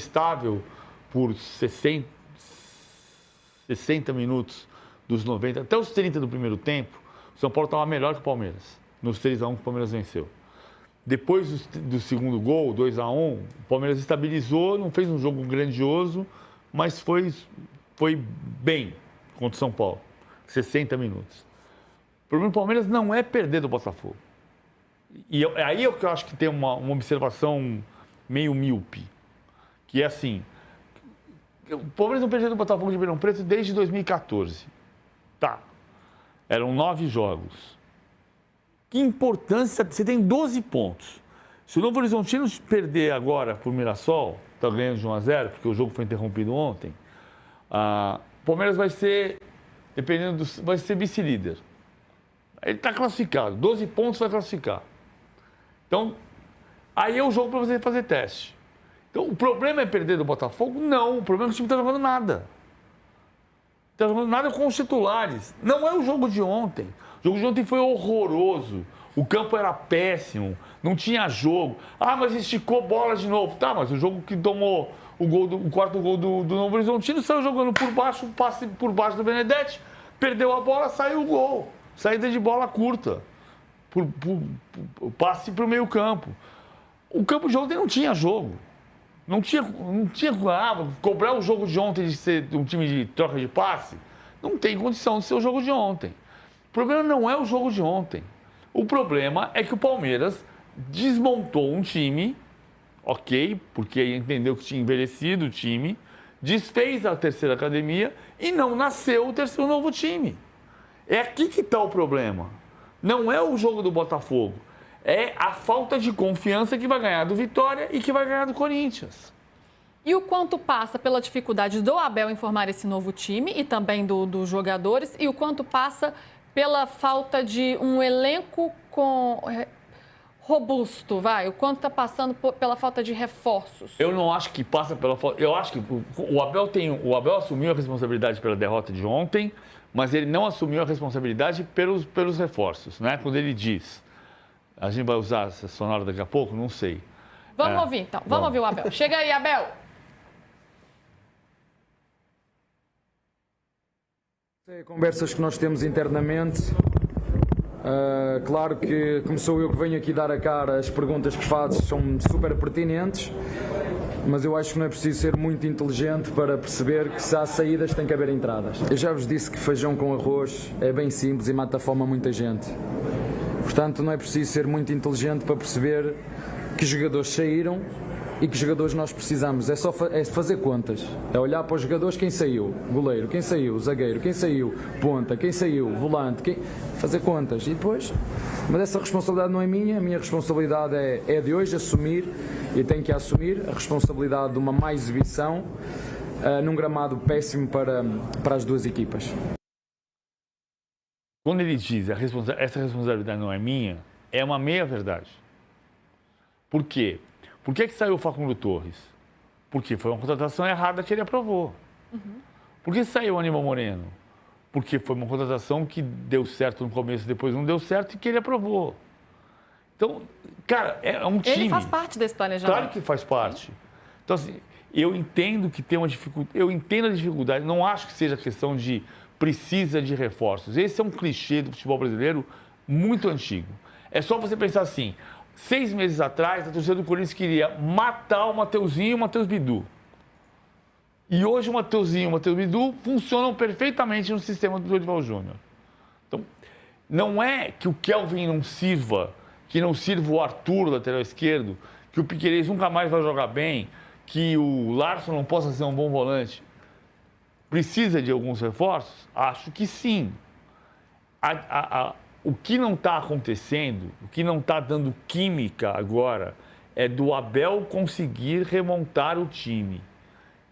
estável por 60 minutos dos 90, até os 30 do primeiro tempo, o São Paulo estava melhor que o Palmeiras, nos 3-1 que o Palmeiras venceu. Depois do segundo gol, 2-1, o Palmeiras estabilizou, não fez um jogo grandioso, mas foi bem contra o São Paulo, 60 minutos. O problema do Palmeiras não é perder do Botafogo. E aí é que eu acho que tem uma observação meio míope, que é assim, o Palmeiras não perdeu do Botafogo de Ribeirão Preto desde 2014. Tá, eram 9 jogos. Que importância, você tem 12 pontos. Se o Novo Horizontino perder agora por Mirassol, está ganhando de 1-0, porque o jogo foi interrompido ontem, o Palmeiras vai ser, vai ser vice-líder. Ele está classificado, 12 pontos vai classificar. Então, aí é o jogo para você fazer teste. Então, o problema é perder do Botafogo? Não, o problema é que o time não está jogando nada. Não está jogando nada com os titulares. Não é o jogo de ontem. O jogo de ontem foi horroroso. O campo era péssimo, não tinha jogo. Mas esticou bola de novo. Tá, mas o jogo que tomou o quarto gol do Novo Horizontino saiu jogando por baixo, um passe por baixo do Benedetti, perdeu a bola, saiu o gol. Saída de bola curta. Passe para o meio campo. O campo de ontem não tinha jogo. Não tinha cobrar o jogo de ontem de ser um time de troca de passe. Não tem condição de ser o jogo de ontem. O problema não é o jogo de ontem. O problema é que o Palmeiras desmontou um time, ok, porque entendeu que tinha envelhecido o time, desfez a terceira academia e não nasceu o terceiro novo time. É aqui que está o problema. Não é o jogo do Botafogo. É a falta de confiança que vai ganhar do Vitória e que vai ganhar do Corinthians. E o quanto passa pela dificuldade do Abel em formar esse novo time e também dos jogadores, e o quanto passa pela falta de um elenco robusto, o quanto está passando pela falta de reforços? Eu não acho que passa pela falta. Eu acho que o Abel assumiu a responsabilidade pela derrota de ontem, mas ele não assumiu a responsabilidade pelos reforços, né? Quando ele diz, a gente vai usar essa sonora daqui a pouco, não sei. Vamos ouvir então, vamos ouvir o Abel. Chega aí, Abel. Conversas que nós temos internamente, claro que como sou eu que venho aqui dar a cara, as perguntas que fazes são super pertinentes, mas eu acho que não é preciso ser muito inteligente para perceber que se há saídas tem que haver entradas. Eu já vos disse que feijão com arroz é bem simples e mata a fome a muita gente. Portanto, não é preciso ser muito inteligente para perceber que jogadores saíram e que jogadores nós precisamos. É só fazer contas. É olhar para os jogadores, quem saiu, goleiro, quem saiu, zagueiro, quem saiu, ponta, quem saiu, volante, fazer contas. E depois, mas essa responsabilidade não é minha, a minha responsabilidade é de hoje assumir, e tenho que assumir a responsabilidade de uma má exibição num gramado péssimo para as duas equipas. Quando ele diz essa responsabilidade não é minha, é uma meia-verdade. Por quê? Por que saiu o Facundo Torres? Porque foi uma contratação errada que ele aprovou. Por que saiu o Aníbal Moreno? Porque foi uma contratação que deu certo no começo, depois não deu certo e que ele aprovou. Então, cara, é um time... Ele faz parte desse planejamento. Claro que faz parte. Então, assim, eu entendo que tem uma dificuldade, eu entendo a dificuldade, não acho que seja questão de precisa de reforços. Esse é um clichê do futebol brasileiro muito antigo. É só você pensar assim, 6 meses atrás, a torcida do Corinthians queria matar o Mateuzinho e o Matheus Bidu. E hoje o Mateuzinho e o Matheus Bidu funcionam perfeitamente no sistema do Dorival Júnior. Então, não é que o Kelvin não sirva, que não sirva o Arthur, lateral esquerdo, que o Piquerez nunca mais vai jogar bem, que o Larson não possa ser um bom volante. Precisa de alguns reforços? Acho que sim. O que não está acontecendo, o que não está dando química agora, é do Abel conseguir remontar o time.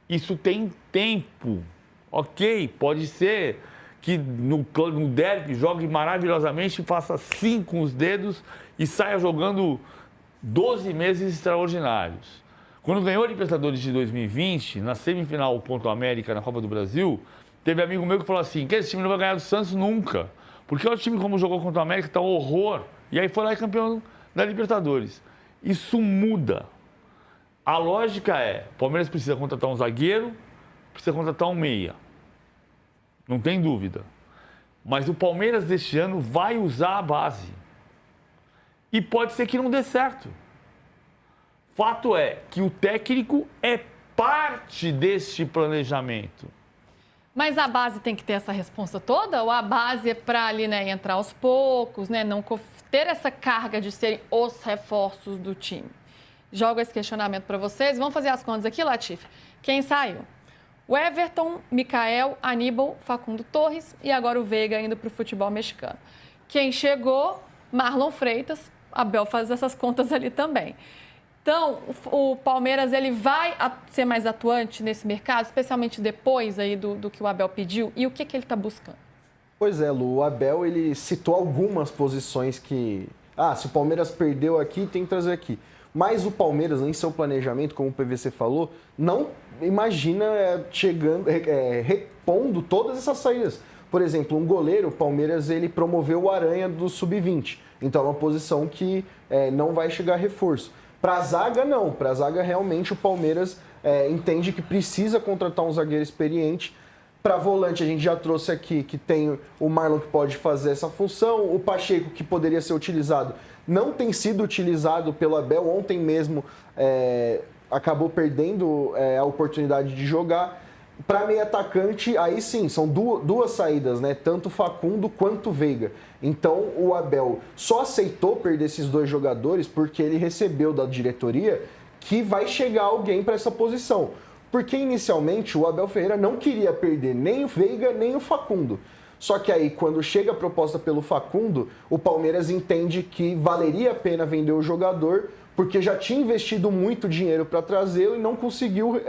Isso tem tempo, ok? Pode ser que no derby jogue maravilhosamente, faça 5 com os dedos e saia jogando 12 meses extraordinários. Quando ganhou a Libertadores de 2020, na semifinal contra o América na Copa do Brasil, teve amigo meu que falou assim, que esse time não vai ganhar do Santos nunca. Porque o time, como jogou contra o América, está um horror. E aí foi lá e campeão da Libertadores. Isso muda. A lógica é, o Palmeiras precisa contratar um zagueiro, precisa contratar um meia. Não tem dúvida. Mas o Palmeiras deste ano vai usar a base. E pode ser que não dê certo. Fato é que o técnico é parte deste planejamento. Mas a base tem que ter essa responsa toda? Ou a base é para ali, né, entrar aos poucos, né, não ter essa carga de serem os reforços do time? Jogo esse questionamento para vocês. Vamos fazer as contas aqui, Latif. Quem saiu? O Everton, Micael, Aníbal, Facundo Torres e agora o Veiga indo para o futebol mexicano. Quem chegou? Marlon Freitas. Abel faz essas contas ali também. Então, o Palmeiras ele vai ser mais atuante nesse mercado, especialmente depois aí do que o Abel pediu. E o que ele está buscando? Pois é, Lu, o Abel ele citou algumas posições que... se o Palmeiras perdeu aqui, tem que trazer aqui. Mas o Palmeiras, em seu planejamento, como o PVC falou, não imagina repondo todas essas saídas. Por exemplo, um goleiro, o Palmeiras ele promoveu o Aranha do Sub-20. Então é uma posição que não vai chegar reforço. Para a zaga, não. Para a zaga, realmente, o Palmeiras entende que precisa contratar um zagueiro experiente. Para volante, a gente já trouxe aqui que tem o Marlon que pode fazer essa função, o Pacheco que poderia ser utilizado. Não tem sido utilizado pelo Abel. Ontem mesmo acabou perdendo a oportunidade de jogar. Para meio atacante, aí sim, são duas saídas, né? Tanto Facundo quanto Veiga. Então, o Abel só aceitou perder esses dois jogadores porque ele recebeu da diretoria que vai chegar alguém para essa posição. Porque, inicialmente, o Abel Ferreira não queria perder nem o Veiga, nem o Facundo. Só que aí, quando chega a proposta pelo Facundo, o Palmeiras entende que valeria a pena vender o jogador porque já tinha investido muito dinheiro para trazê-lo e não conseguiu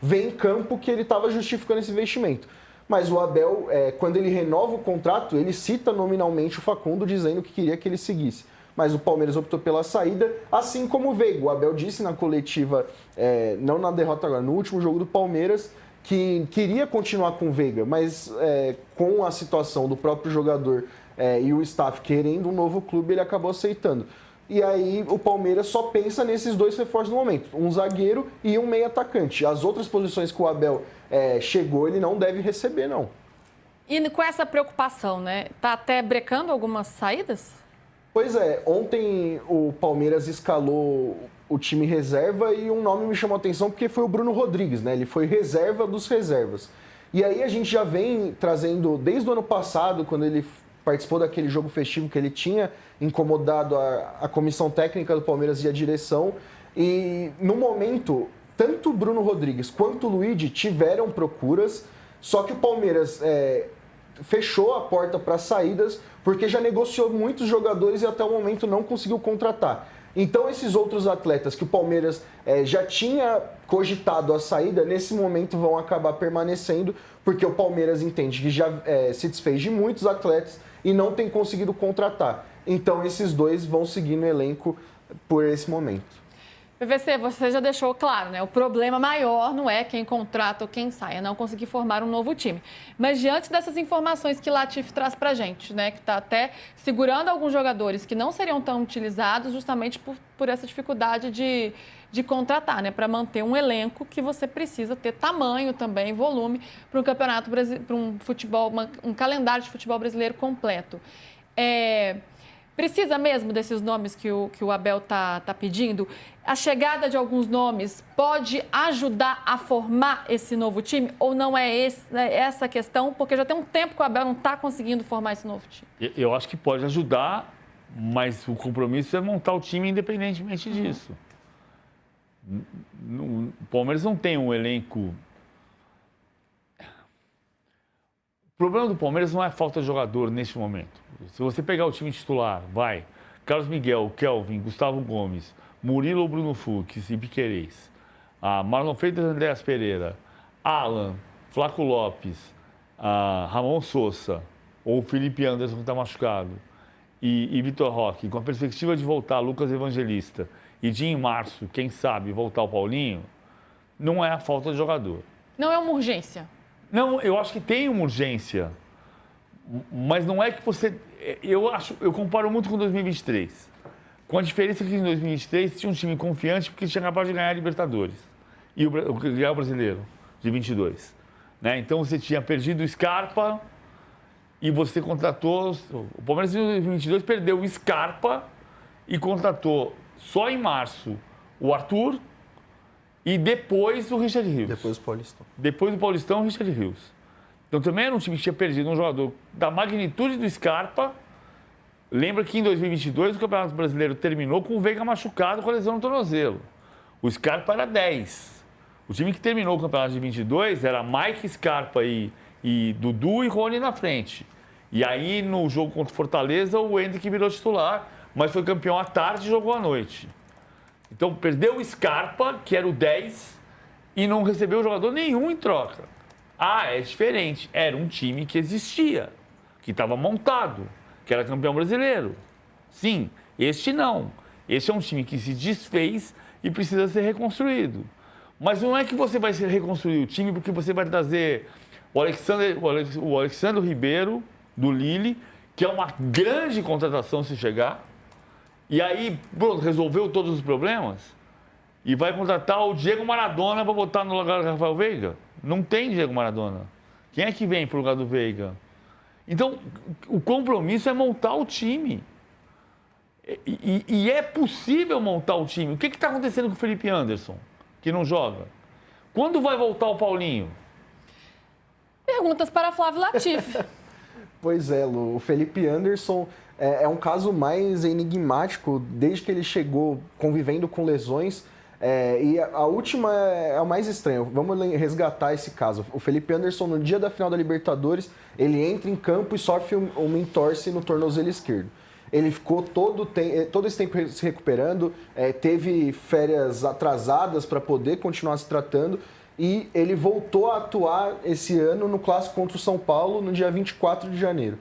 ver em campo que ele estava justificando esse investimento. Mas o Abel, quando ele renova o contrato, ele cita nominalmente o Facundo, dizendo que queria que ele seguisse. Mas o Palmeiras optou pela saída, assim como o Veiga. O Abel disse na coletiva, não na derrota agora, no último jogo do Palmeiras, que queria continuar com o Veiga, mas com a situação do próprio jogador e o staff querendo um novo clube, ele acabou aceitando. E aí o Palmeiras só pensa nesses dois reforços no momento, um zagueiro e um meio atacante. As outras posições que o Abel chegou, ele não deve receber, não. E com essa preocupação, né? Tá até brecando algumas saídas? Pois é, ontem o Palmeiras escalou o time reserva e um nome me chamou a atenção porque foi o Bruno Rodrigues, né? Ele foi reserva dos reservas. E aí a gente já vem trazendo, desde o ano passado, quando ele participou daquele jogo festivo que ele tinha incomodado a comissão técnica do Palmeiras e a direção. E no momento, tanto o Bruno Rodrigues quanto o Luigi tiveram procuras, só que o Palmeiras fechou a porta para saídas porque já negociou muitos jogadores e até o momento não conseguiu contratar. Então esses outros atletas que o Palmeiras já tinha cogitado a saída, nesse momento vão acabar permanecendo, porque o Palmeiras entende que já se desfez de muitos atletas e não tem conseguido contratar. Então esses dois vão seguir no elenco por esse momento. PVC, você já deixou claro, né? O problema maior não é quem contrata ou quem sai, é não conseguir formar um novo time. Mas diante dessas informações que Latif traz pra gente, né? Que está até segurando alguns jogadores que não seriam tão utilizados justamente por essa dificuldade de contratar, né? Para manter um elenco que você precisa ter tamanho também, volume, para um campeonato brasileiro, para um futebol, um calendário de futebol brasileiro completo. Precisa mesmo desses nomes que o Abel tá pedindo? A chegada de alguns nomes pode ajudar a formar esse novo time? Ou não é essa a questão? Porque já tem um tempo que o Abel não está conseguindo formar esse novo time. Eu acho que pode ajudar, mas o compromisso é montar o time independentemente disso. O Palmeiras não tem um elenco... O problema do Palmeiras não é a falta de jogador neste momento. Se você pegar o time titular, vai Carlos Miguel, Kelvin, Gustavo Gomes, Murilo ou Bruno Fux e Piquerez, Marlon Freitas, Andréas Pereira, Alan, Flaco Lopes, Ramon Sousa ou Felipe Anderson, que está machucado, e Vitor Roque, com a perspectiva de voltar Lucas Evangelista e de em março, quem sabe, voltar o Paulinho, não é a falta de jogador. Não é uma urgência? Não, eu acho que tem uma urgência, mas não é que você... Eu comparo muito com 2023, Com a diferença que em 2023 tinha um time confiante porque tinha acabado de ganhar a Libertadores e ganhar o Brasileiro de 22. Né? Então você tinha perdido o Scarpa e você contratou... O Palmeiras em 2022 perdeu o Scarpa e contratou só em março o Arthur e depois o Richard Rios. Depois do Paulistão. Depois do Paulistão, o Richard Rios. Então também era um time que tinha perdido um jogador da magnitude do Scarpa. Lembra que em 2022 o Campeonato Brasileiro terminou com o Veiga machucado com a lesão no tornozelo. O Scarpa era 10. O time que terminou o Campeonato de 22 era Mike, Scarpa e Dudu e Rony na frente. E aí no jogo contra o Fortaleza o Hendrick virou titular, mas foi campeão à tarde e jogou à noite. Então perdeu o Scarpa, que era o 10, e não recebeu jogador nenhum em troca. Ah, é diferente. Era um time que existia, que estava montado, que era campeão brasileiro. Sim, este não. Este é um time que se desfez e precisa ser reconstruído. Mas não é que você vai reconstruir o time porque você vai trazer o Alexandre Ribeiro, do Lille, que é uma grande contratação se chegar, e aí, pronto, resolveu todos os problemas, e vai contratar o Diego Maradona para botar no lugar do Rafael Veiga. Não tem Diego Maradona. Quem é que vem para o lugar do Veiga? Então, o compromisso é montar o time. E é possível montar o time. O que está acontecendo com o Felipe Anderson, que não joga? Quando vai voltar o Paulinho? Perguntas para Flávio Latif. Pois é, Lu. O Felipe Anderson é um caso mais enigmático desde que ele chegou convivendo com lesões. E a última é a mais estranha. Vamos resgatar esse caso. O Felipe Anderson, no dia da final da Libertadores, ele entra em campo e sofre uma entorse no tornozelo esquerdo. Ele ficou todo esse tempo se recuperando, teve férias atrasadas para poder continuar se tratando e ele voltou a atuar esse ano no clássico contra o São Paulo no dia 24 de janeiro.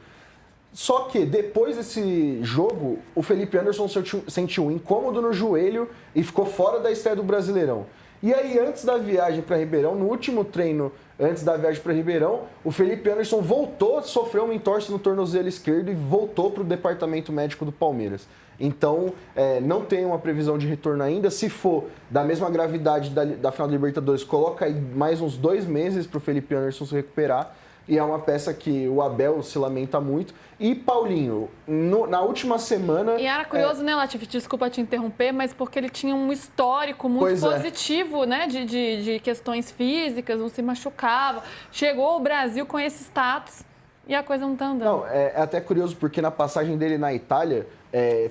Só que depois desse jogo, o Felipe Anderson sentiu um incômodo no joelho e ficou fora da estreia do Brasileirão. E aí, antes da viagem para Ribeirão, no último treino antes da viagem para Ribeirão, o Felipe Anderson voltou, sofreu uma entorse no tornozelo esquerdo e voltou para o departamento médico do Palmeiras. Então, não tem uma previsão de retorno ainda. Se for da mesma gravidade da final da Libertadores, coloca aí mais uns 2 meses para o Felipe Anderson se recuperar. E é uma peça que o Abel se lamenta muito. E Paulinho, na última semana... E era curioso, né, Latif? Desculpa te interromper, mas porque ele tinha um histórico muito positivo, né? De questões físicas, não se machucava. Chegou ao Brasil com esse status e a coisa não tá andando. Não, é até curioso porque na passagem dele na Itália,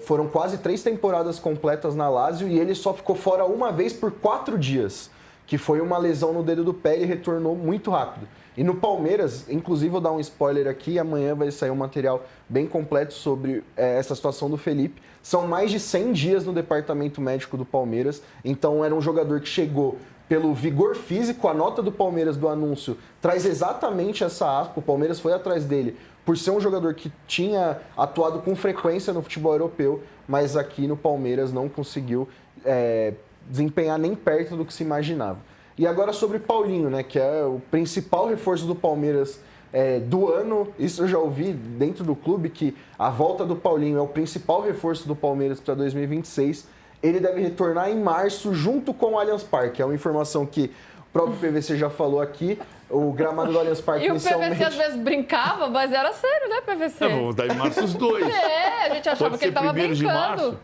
foram quase 3 temporadas completas na Lazio e ele só ficou fora uma vez por 4 dias, que foi uma lesão no dedo do pé e retornou muito rápido. E no Palmeiras, inclusive vou dar um spoiler aqui, amanhã vai sair um material bem completo sobre essa situação do Felipe. São mais de 100 dias no departamento médico do Palmeiras, então era um jogador que chegou pelo vigor físico, a nota do Palmeiras do anúncio traz exatamente essa aspa, o Palmeiras foi atrás dele por ser um jogador que tinha atuado com frequência no futebol europeu, mas aqui no Palmeiras não conseguiu desempenhar nem perto do que se imaginava. E agora sobre Paulinho, né, que é o principal reforço do Palmeiras do ano. Isso eu já ouvi dentro do clube, que a volta do Paulinho é o principal reforço do Palmeiras para 2026. Ele deve retornar em março junto com o Allianz Parque. É uma informação que o próprio PVC já falou aqui. O gramado do Allianz Parque inicialmente... E o PVC às vezes brincava, mas era sério, né, PVC? Vamos dar em março os dois. A gente achava que ele estava brincando. De março.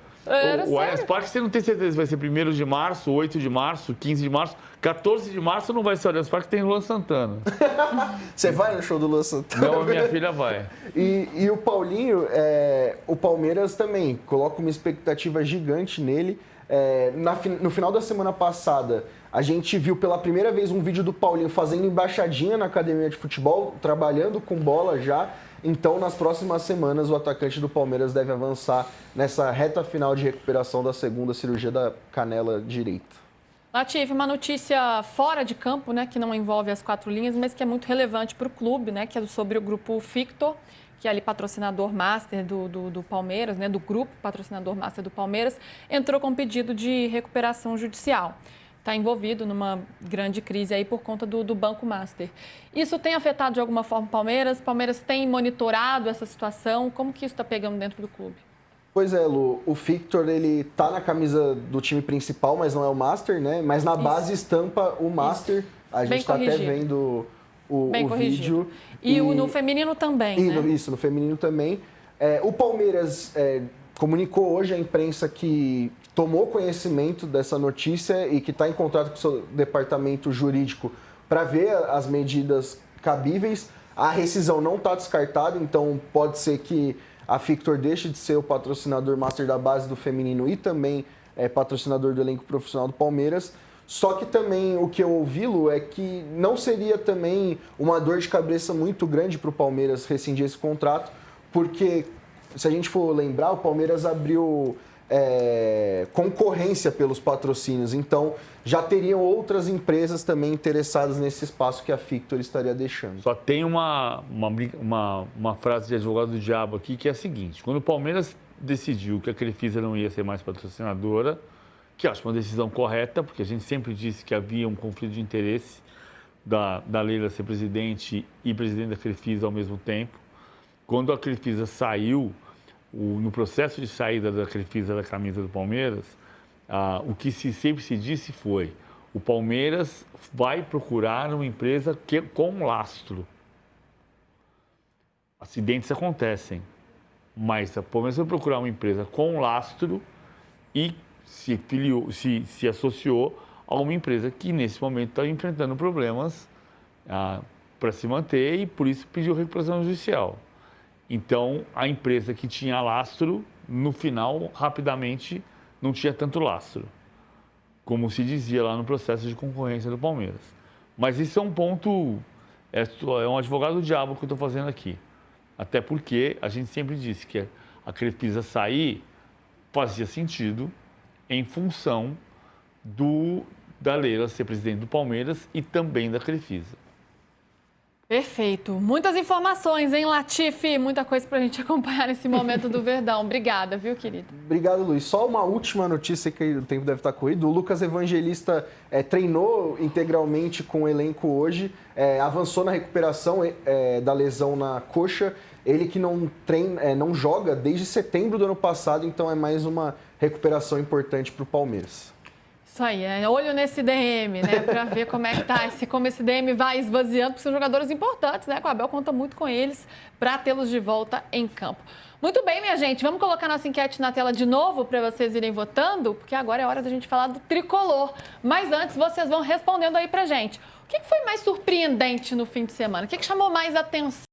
O Allianz Parque, você não tem certeza se vai ser 1º de março, 8 de março, 15 de março. 14 de março não vai ser o Allianz Parque, tem Luan Santana. Você vai no show do Luan Santana? Não, a minha filha vai. E o Paulinho, o Palmeiras também coloca uma expectativa gigante nele. No final da semana passada, a gente viu pela primeira vez um vídeo do Paulinho fazendo embaixadinha na academia de futebol, trabalhando com bola já. Então, nas próximas semanas, o atacante do Palmeiras deve avançar nessa reta final de recuperação da segunda cirurgia da canela direita. Latif, uma notícia fora de campo, né, que não envolve as 4 linhas, mas que é muito relevante para o clube, né, que é sobre o grupo Fictor, que é ali patrocinador master do Palmeiras, né, do grupo patrocinador master do Palmeiras, entrou com pedido de recuperação judicial. Está envolvido numa grande crise aí por conta do Banco Master. Isso tem afetado de alguma forma o Palmeiras? O Palmeiras tem monitorado essa situação? Como que isso está pegando dentro do clube? Pois é, Lu, o Victor, ele tá na camisa do time principal, mas não é o Master, né? Mas na base estampa o Master. A gente tá até vendo o vídeo. E no feminino também, né? Isso, no feminino também. O Palmeiras comunicou hoje à imprensa que tomou conhecimento dessa notícia e que está em contato com o seu departamento jurídico para ver as medidas cabíveis. A rescisão não está descartada, então pode ser que a Victor deixe de ser o patrocinador master da base do feminino e também patrocinador do elenco profissional do Palmeiras. Só que também o que eu ouvi, Lu, é que não seria também uma dor de cabeça muito grande para o Palmeiras rescindir esse contrato, porque se a gente for lembrar, o Palmeiras abriu concorrência pelos patrocínios, então já teriam outras empresas também interessadas nesse espaço que a Victor estaria deixando. Só tem uma frase de advogado do diabo aqui que é a seguinte: quando o Palmeiras decidiu que a Crefisa não ia ser mais patrocinadora, que acho uma decisão correta, porque a gente sempre disse que havia um conflito de interesse da Leila ser presidente e presidente da Crefisa ao mesmo tempo. Quando a Crefisa saiu, no processo de saída da Crefisa da camisa do Palmeiras, o que sempre se disse foi: o Palmeiras vai procurar uma empresa com lastro. Acidentes acontecem, mas o Palmeiras vai procurar uma empresa com lastro e se associou a uma empresa que nesse momento está enfrentando problemas para se manter e por isso pediu recuperação judicial. Então, a empresa que tinha lastro, no final, rapidamente, não tinha tanto lastro, como se dizia lá no processo de concorrência do Palmeiras. Mas isso é um ponto, é um advogado do diabo que eu estou fazendo aqui. Até porque a gente sempre disse que a Crefisa sair fazia sentido em função da Leila ser presidente do Palmeiras e também da Crefisa. Perfeito. Muitas informações, hein, Latifi? Muita coisa pra gente acompanhar nesse momento do Verdão. Obrigada, viu, querido? Obrigado, Luiz. Só uma última notícia que o tempo deve estar corrido. O Lucas Evangelista treinou integralmente com o elenco hoje, avançou na recuperação da lesão na coxa. Ele que não joga desde setembro do ano passado, então é mais uma recuperação importante para o Palmeiras. Isso aí, olho nesse DM, né, para ver como é que tá, como esse DM vai esvaziando, porque são jogadores importantes, né, que o Abel conta muito com eles para tê-los de volta em campo. Muito bem, minha gente, vamos colocar nossa enquete na tela de novo para vocês irem votando, porque agora é hora da gente falar do tricolor. Mas antes, vocês vão respondendo aí pra gente. O que foi mais surpreendente no fim de semana? O que chamou mais atenção?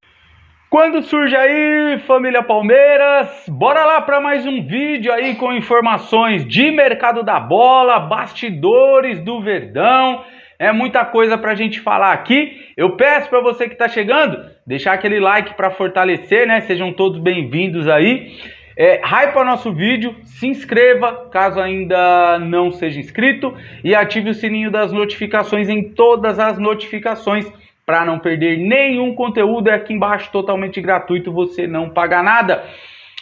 Quando surge aí, família Palmeiras, bora lá para mais um vídeo aí com informações de mercado da bola, bastidores do Verdão, muita coisa pra gente falar aqui. Eu peço para você que tá chegando, deixar aquele like para fortalecer, né? Sejam todos bem-vindos aí. Hypa nosso vídeo, se inscreva caso ainda não seja inscrito e ative o sininho das notificações em todas as notificações, para não perder nenhum conteúdo. É aqui embaixo, totalmente gratuito, você não paga nada.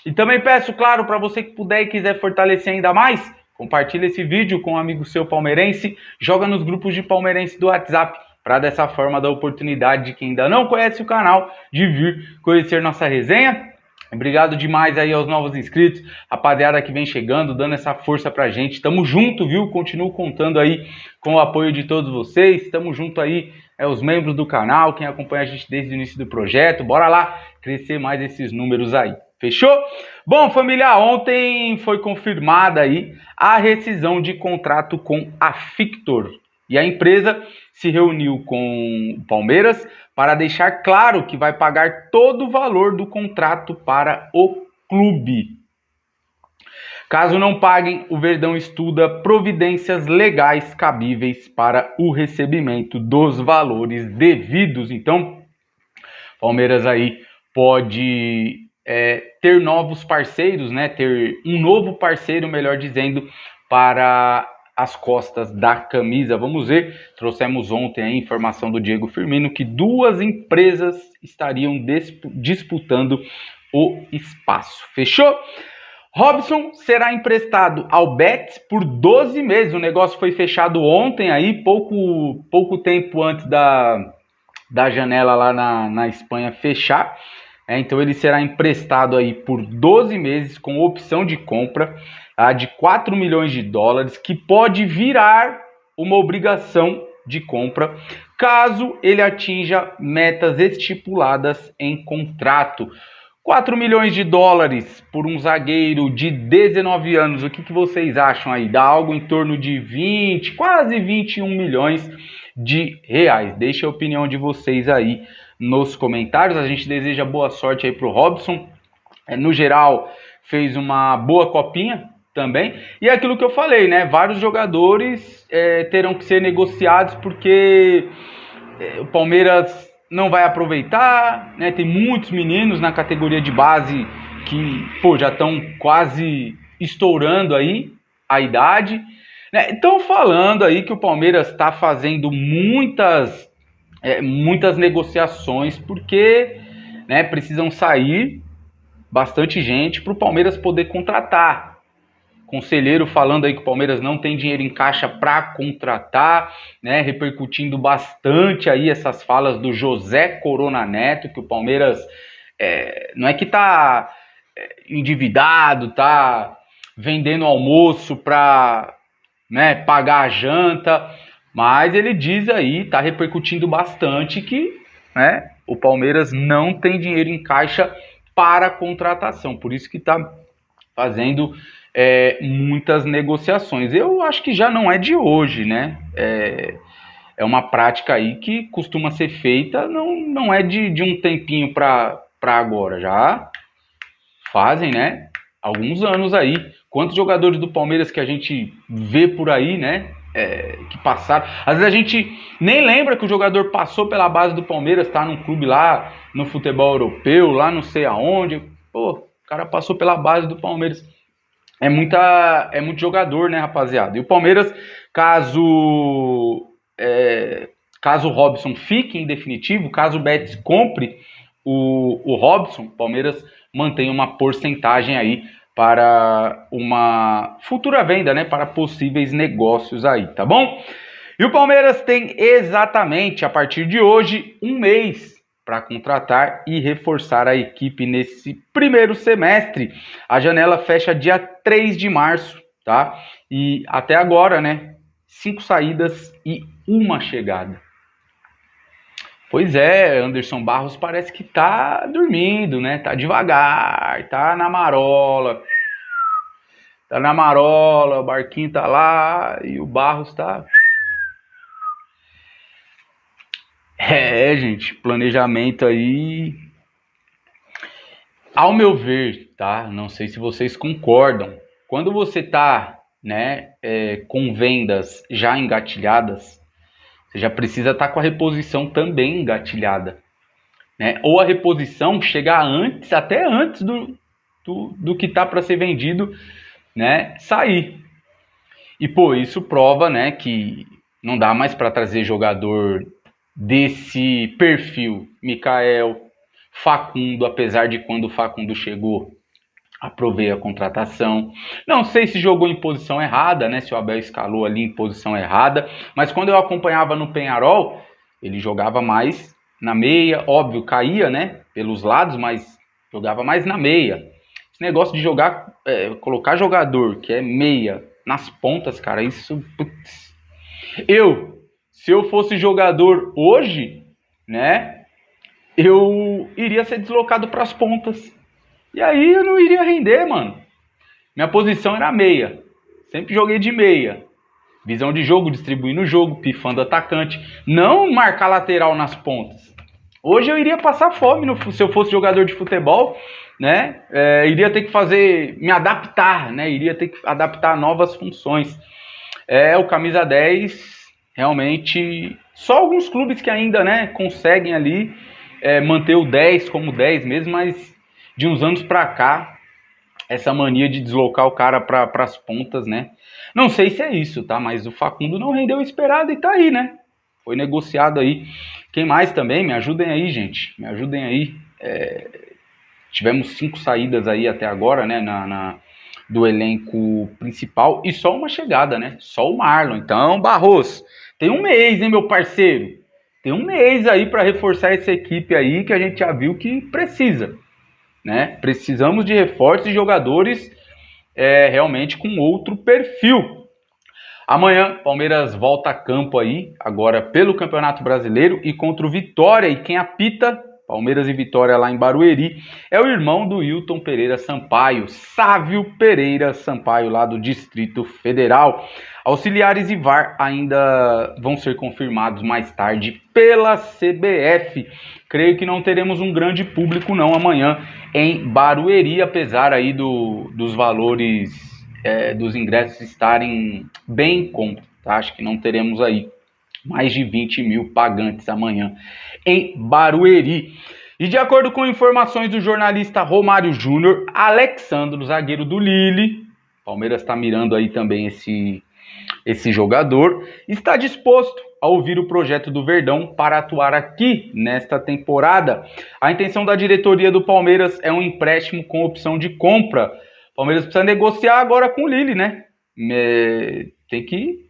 E também peço, claro, para você que puder e quiser fortalecer ainda mais, compartilha esse vídeo com um amigo seu palmeirense, joga nos grupos de palmeirense do WhatsApp, para dessa forma dar oportunidade de quem ainda não conhece o canal, de vir conhecer nossa resenha. Obrigado demais aí aos novos inscritos, rapaziada que vem chegando, dando essa força pra gente. Tamo junto, viu? Continuo contando aí com o apoio de todos vocês. Tamo junto aí, os membros do canal, quem acompanha a gente desde o início do projeto. Bora lá crescer mais esses números aí. Fechou? Bom, família, ontem foi confirmada aí a rescisão de contrato com a Victor. E a empresa se reuniu com o Palmeiras para deixar claro que vai pagar todo o valor do contrato para o clube. Caso não paguem, o Verdão estuda providências legais cabíveis para o recebimento dos valores devidos. Então, Palmeiras aí pode ter novos parceiros, né? Ter um novo parceiro, melhor dizendo, para as costas da camisa. Vamos ver, trouxemos ontem a informação do Diego Firmino que 2 empresas estariam disputando o espaço. Fechou? Robson será emprestado ao Betis por 12 meses. O negócio foi fechado ontem, aí, pouco tempo antes da janela lá na Espanha fechar. Então ele será emprestado aí por 12 meses com opção de compra de 4 milhões de dólares, que pode virar uma obrigação de compra caso ele atinja metas estipuladas em contrato. 4 milhões de dólares por um zagueiro de 19 anos, o que vocês acham aí? Dá algo em torno de 20, quase 21 milhões de reais. Deixe a opinião de vocês aí nos comentários. A gente deseja boa sorte aí pro Robson. No geral, fez uma boa copinha também. E é aquilo que eu falei, né? Vários jogadores terão que ser negociados porque o Palmeiras não vai aproveitar, né? Tem muitos meninos na categoria de base que, já estão quase estourando aí a idade, né? Estão falando aí que o Palmeiras está fazendo muitas negociações porque, né, precisam sair bastante gente para o Palmeiras poder contratar. Conselheiro falando aí que o Palmeiras não tem dinheiro em caixa para contratar, né, repercutindo bastante aí essas falas do José Corona Neto, que o Palmeiras não é que tá endividado, tá vendendo almoço para, né, pagar a janta, mas ele diz aí, tá repercutindo bastante que, né, o Palmeiras não tem dinheiro em caixa para contratação, por isso que tá fazendo muitas negociações. Eu acho que já não é de hoje, né? É uma prática aí que costuma ser feita, não é de um tempinho para agora, já fazem, né, alguns anos aí. Quantos jogadores do Palmeiras que a gente vê por aí, né, que passaram. Às vezes a gente nem lembra que o jogador passou pela base do Palmeiras, tá num clube lá no futebol europeu, lá não sei aonde. O cara passou pela base do Palmeiras. É muito jogador, né, rapaziada? E o Palmeiras, caso o Robson fique em definitivo, caso o Betis compre o Robson, o Palmeiras mantém uma porcentagem aí para uma futura venda, né, para possíveis negócios aí, tá bom? E o Palmeiras tem exatamente, a partir de hoje, um mês para contratar e reforçar a equipe nesse primeiro semestre. A janela fecha dia 3 de março, tá? E até agora, né, 5 saídas e 1 chegada. Pois é, Anderson Barros parece que tá dormindo, né? Tá devagar, tá na marola. Tá na marola, o barquinho tá lá e o Barros tá... gente, planejamento aí, ao meu ver, tá? Não sei se vocês concordam. Quando você tá, né, com vendas já engatilhadas, você já precisa estar com a reposição também engatilhada, né? Ou a reposição chegar antes, até antes do que tá para ser vendido, né, sair. E isso prova, né, que não dá mais para trazer jogador desse perfil, Mikael, Facundo, apesar de quando o Facundo chegou, aprovei a contratação. Não sei se jogou em posição errada, né? Se o Abel escalou ali em posição errada, mas quando eu acompanhava no Penharol, ele jogava mais na meia, óbvio, caía, né, pelos lados, mas jogava mais na meia. Esse negócio de jogar, colocar jogador que é meia nas pontas, cara, isso... Putz. Se eu fosse jogador hoje, né, eu iria ser deslocado para as pontas. E aí eu não iria render, mano. Minha posição era meia. Sempre joguei de meia. Visão de jogo, distribuindo o jogo, pifando atacante. Não marcar lateral nas pontas. Hoje eu iria passar fome se eu fosse jogador de futebol, né? Iria ter que me adaptar, né? Iria ter que adaptar novas funções. O camisa 10... Realmente, só alguns clubes que ainda, né, conseguem ali manter o 10 como 10 mesmo, mas de uns anos pra cá, essa mania de deslocar o cara para as pontas, né? Não sei se é isso, tá? Mas o Facundo não rendeu o esperado e tá aí, né? Foi negociado aí. Quem mais também? Me ajudem aí, gente. Me ajudem aí. Tivemos 5 saídas aí até agora, né, do elenco principal e só uma chegada, né? Só o Marlon. Então, Barros, tem um mês, hein, meu parceiro? Tem um mês aí para reforçar essa equipe aí que a gente já viu que precisa, né? Precisamos de reforços e jogadores realmente com outro perfil. Amanhã, Palmeiras volta a campo aí, agora pelo Campeonato Brasileiro e contra o Vitória. E quem apita, Palmeiras e Vitória lá em Barueri, é o irmão do Hilton Pereira Sampaio, Sávio Pereira Sampaio, lá do Distrito Federal. Auxiliares e VAR ainda vão ser confirmados mais tarde pela CBF. Creio que não teremos um grande público não amanhã em Barueri, apesar aí dos valores dos ingressos estarem bem em conta, tá? Acho que não teremos aí mais de 20 mil pagantes amanhã em Barueri. E de acordo com informações do jornalista Romário Júnior, Alexandro, zagueiro do Lille, Palmeiras está mirando aí também esse jogador, está disposto a ouvir o projeto do Verdão para atuar aqui nesta temporada. A intenção da diretoria do Palmeiras é um empréstimo com opção de compra. O Palmeiras precisa negociar agora com o Lille, né? Tem que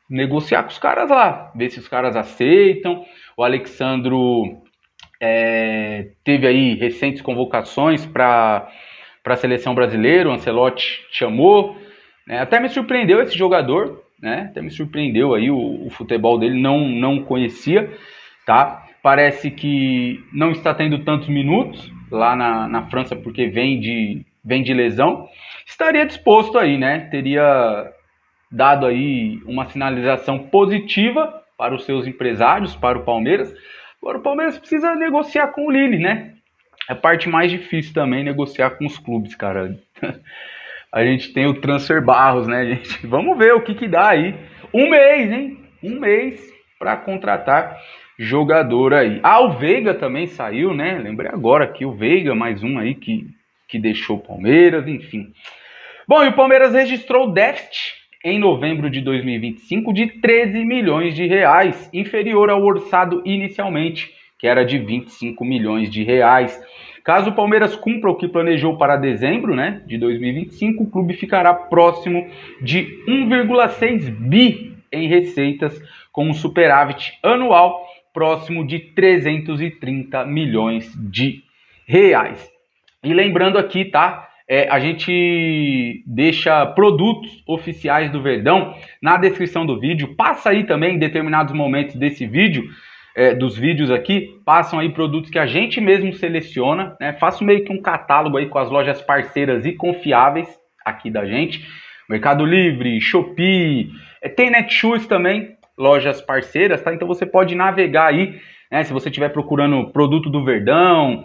negociar com os caras lá, ver se os caras aceitam. O Alexandro teve aí recentes convocações para a seleção brasileira, o Ancelotti chamou, né? Até me surpreendeu esse jogador, né? Até me surpreendeu aí o futebol dele, não conhecia, tá? Parece que não está tendo tantos minutos lá na França porque vem de lesão. Estaria disposto aí, né? Teria dado aí uma sinalização positiva para os seus empresários, para o Palmeiras. Agora o Palmeiras precisa negociar com o Lille, né? É a parte mais difícil também, negociar com os clubes, cara. A gente tem o Transfer Barros, né, gente? Vamos ver o que dá aí. Um mês, hein? Um mês para contratar jogador aí. Ah, o Veiga também saiu, né? Lembrei agora aqui, o Veiga, mais um aí que deixou o Palmeiras, enfim. Bom, e o Palmeiras registrou déficit em novembro de 2025 de 13 milhões de reais, inferior ao orçado inicialmente, que era de 25 milhões de reais. Caso o Palmeiras cumpra o que planejou para dezembro, né, de 2025, o clube ficará próximo de 1,6 bi em receitas, com um superávit anual próximo de 330 milhões de reais. E lembrando aqui, tá? A gente deixa produtos oficiais do Verdão na descrição do vídeo. Passa aí também em determinados momentos desse vídeo, dos vídeos aqui, passam aí produtos que a gente mesmo seleciona, né? Faço meio que um catálogo aí com as lojas parceiras e confiáveis aqui da gente. Mercado Livre, Shopee, tem Netshoes também, lojas parceiras, tá? Então você pode navegar aí, né? Se você estiver procurando produto do Verdão,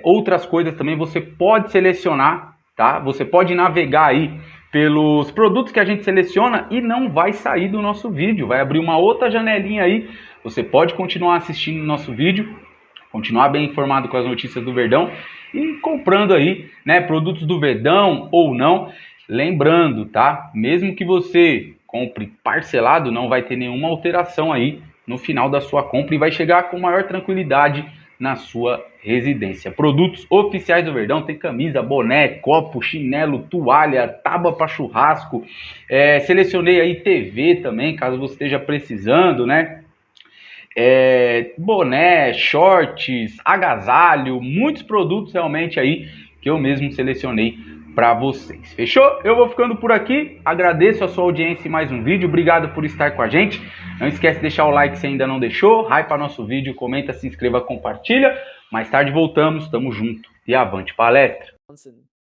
outras coisas também, você pode selecionar, tá? Você pode navegar aí pelos produtos que a gente seleciona e não vai sair do nosso vídeo, vai abrir uma outra janelinha aí, você pode continuar assistindo o nosso vídeo, continuar bem informado com as notícias do Verdão e comprando aí, né, produtos do Verdão ou não. Lembrando, tá? Mesmo que você compre parcelado, não vai ter nenhuma alteração aí no final da sua compra e vai chegar com maior tranquilidade na sua residência. Produtos oficiais do Verdão, tem camisa, boné, copo, chinelo, toalha, tábua para churrasco. Selecionei aí TV também, caso você esteja precisando, né? Boné, shorts, agasalho, muitos produtos realmente aí que eu mesmo selecionei para vocês. Fechou? Eu vou ficando por aqui. Agradeço a sua audiência em mais um vídeo. Obrigado por estar com a gente. Não esquece de deixar o like se ainda não deixou. Hypa nosso vídeo, comenta, se inscreva, compartilha. Mais tarde voltamos, tamo junto. E avante palestra.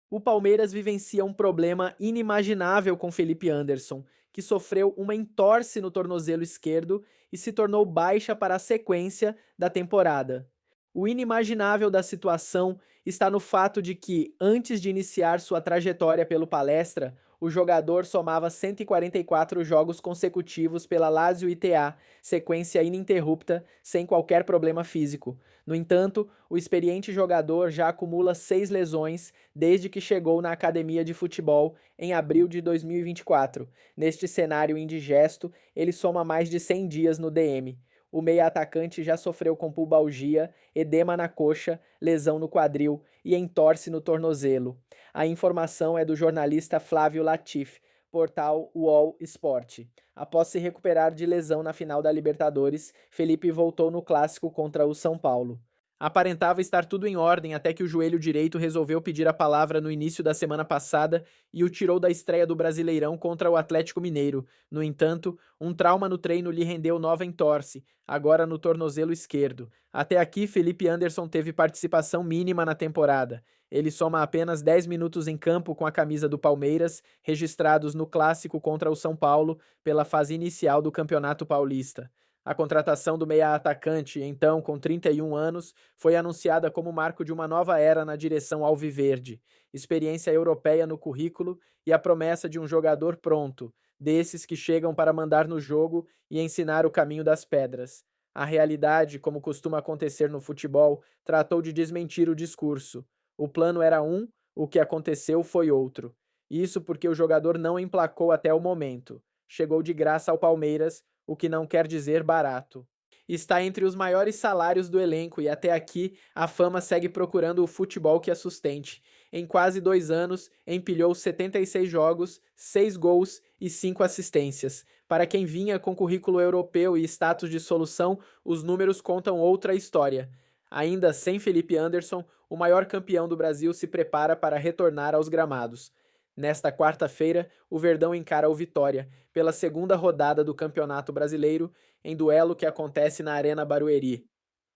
O Palmeiras vivencia um problema inimaginável com Felipe Anderson, que sofreu uma entorse no tornozelo esquerdo e se tornou baixa para a sequência da temporada. O inimaginável da situação está no fato de que, antes de iniciar sua trajetória pelo Palestra, o jogador somava 144 jogos consecutivos pela Lazio ITA, sequência ininterrupta, sem qualquer problema físico. No entanto, o experiente jogador já acumula 6 lesões desde que chegou na academia de futebol em abril de 2024. Neste cenário indigesto, ele soma mais de 100 dias no DM. O meia-atacante já sofreu com pubalgia, edema na coxa, lesão no quadril e entorse no tornozelo. A informação é do jornalista Flávio Latif, portal UOL Sport. Após se recuperar de lesão na final da Libertadores, Felipe voltou no clássico contra o São Paulo. Aparentava estar tudo em ordem até que o joelho direito resolveu pedir a palavra no início da semana passada e o tirou da estreia do Brasileirão contra o Atlético Mineiro. No entanto, um trauma no treino lhe rendeu nova entorse, agora no tornozelo esquerdo. Até aqui, Felipe Anderson teve participação mínima na temporada. Ele soma apenas 10 minutos em campo com a camisa do Palmeiras, registrados no clássico contra o São Paulo pela fase inicial do Campeonato Paulista. A contratação do meia-atacante, então com 31 anos, foi anunciada como marco de uma nova era na direção alviverde. Experiência europeia no currículo e a promessa de um jogador pronto, desses que chegam para mandar no jogo e ensinar o caminho das pedras. A realidade, como costuma acontecer no futebol, tratou de desmentir o discurso. O plano era um, o que aconteceu foi outro. Isso porque o jogador não emplacou até o momento. Chegou de graça ao Palmeiras, o que não quer dizer barato. Está entre os maiores salários do elenco e até aqui a fama segue procurando o futebol que a sustente. Em quase 2 anos, empilhou 76 jogos, 6 gols e 5 assistências. Para quem vinha com currículo europeu e status de solução, os números contam outra história. Ainda sem Felipe Anderson, o maior campeão do Brasil se prepara para retornar aos gramados. Nesta quarta-feira, o Verdão encara o Vitória, pela segunda rodada do Campeonato Brasileiro, em duelo que acontece na Arena Barueri.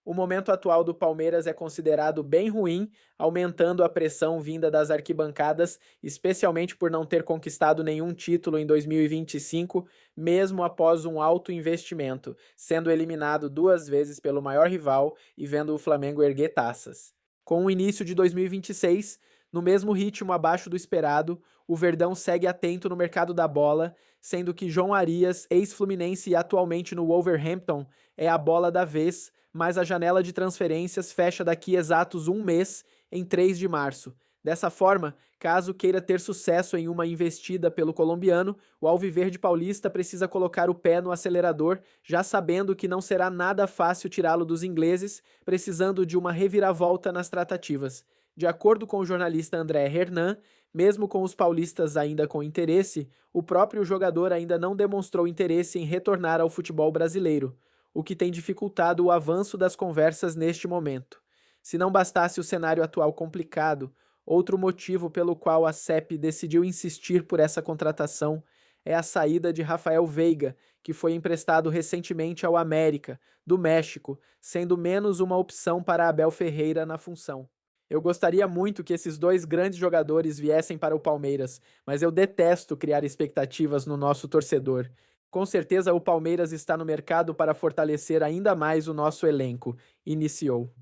O momento atual do Palmeiras é considerado bem ruim, aumentando a pressão vinda das arquibancadas, especialmente por não ter conquistado nenhum título em 2025, mesmo após um alto investimento, sendo eliminado 2 vezes pelo maior rival e vendo o Flamengo erguer taças. Com o início de 2026, no mesmo ritmo abaixo do esperado, o Verdão segue atento no mercado da bola, sendo que João Arias, ex-Fluminense e atualmente no Wolverhampton, é a bola da vez, mas a janela de transferências fecha daqui exatos 1 mês, em 3 de março. Dessa forma, caso queira ter sucesso em uma investida pelo colombiano, o Alviverde Paulista precisa colocar o pé no acelerador, já sabendo que não será nada fácil tirá-lo dos ingleses, precisando de uma reviravolta nas tratativas. De acordo com o jornalista André Hernan, mesmo com os paulistas ainda com interesse, o próprio jogador ainda não demonstrou interesse em retornar ao futebol brasileiro, o que tem dificultado o avanço das conversas neste momento. Se não bastasse o cenário atual complicado, outro motivo pelo qual a CEP decidiu insistir por essa contratação é a saída de Rafael Veiga, que foi emprestado recentemente ao América, do México, sendo menos uma opção para Abel Ferreira na função. Eu gostaria muito que esses 2 grandes jogadores viessem para o Palmeiras, mas eu detesto criar expectativas no nosso torcedor. Com certeza o Palmeiras está no mercado para fortalecer ainda mais o nosso elenco, iniciou.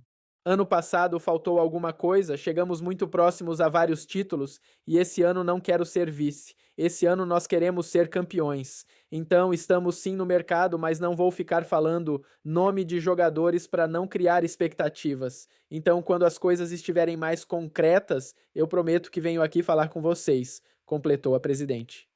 Ano passado faltou alguma coisa, chegamos muito próximos a vários títulos e esse ano não quero ser vice. Esse ano nós queremos ser campeões. Então estamos sim no mercado, mas não vou ficar falando nome de jogadores para não criar expectativas. Então quando as coisas estiverem mais concretas, eu prometo que venho aqui falar com vocês, completou a presidente.